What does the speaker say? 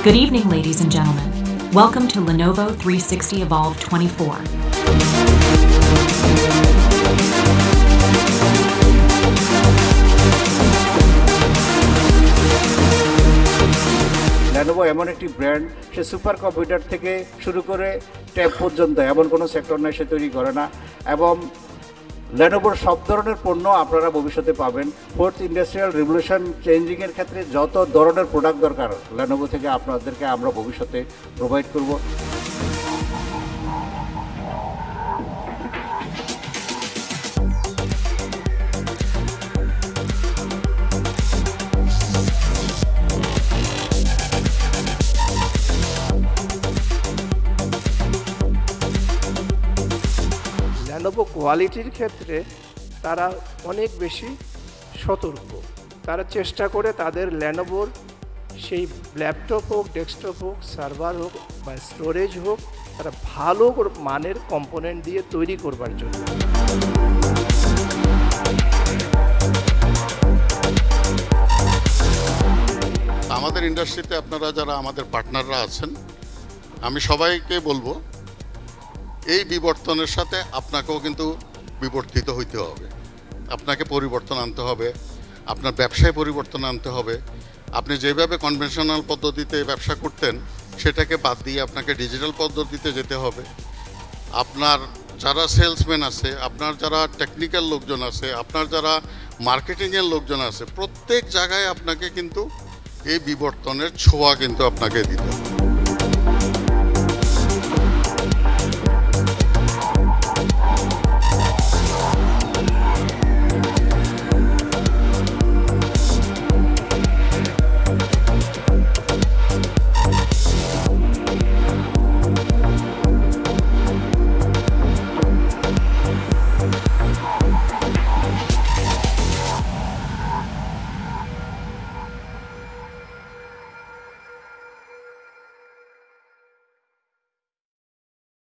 Good evening, ladies and gentlemen. Welcome to Lenovo 360 Evolve 24. Lenovo এমন একটি brand সে super computer থেকে শুরু করে ট্যাব পর্যন্ত এমন কোনো সেক্টর নাই সে তৈরি করে না এবং Lenovoর সব ধরনের পণ্য আপনারা ভবিষ্যতে পাবেন। ফোর্থ ইন্ডাস্ট্রিয়াল রিভলিউশন চেঞ্জিং এর ক্ষেত্রে যত ধরনের প্রোডাক্ট দরকার Lenovo থেকে আপনাদেরকে আমরা ভবিষ্যতে প্রোভাইড করব। Lenovo কোয়ালিটির ক্ষেত্রে তারা অনেক বেশি সতর্ক। তারা চেষ্টা করে তাদের Lenovoর সেই ল্যাপটপ হোক, ডেস্কটপ হোক, সার্ভার হোক বা স্টোরেজ হোক, তারা ভালো মানের কম্পোনেন্ট দিয়ে তৈরি করবার জন্য। আমাদের ইন্ডাস্ট্রিতে আপনারা যারা আমাদের পার্টনাররা আছেন, আমি সবাইকে বলবো এই বিবর্তনের সাথে আপনাকেও কিন্তু বিবর্তিত হইতে হবে। আপনাকে পরিবর্তন আনতে হবে, আপনার ব্যবসায় পরিবর্তন আনতে হবে। আপনি যেভাবে কনভেনশনাল পদ্ধতিতে ব্যবসা করতেন সেটাকে বাদ দিয়ে আপনাকে ডিজিটাল পদ্ধতিতে যেতে হবে। আপনার যারা সেলসম্যান আছে, আপনার যারা টেকনিক্যাল লোকজন আছে, আপনার যারা মার্কেটিংয়ের লোকজন আছে, প্রত্যেক জায়গায় আপনাকে কিন্তু এই বিবর্তনের ছোঁয়া কিন্তু আপনাকে দিতে হবে।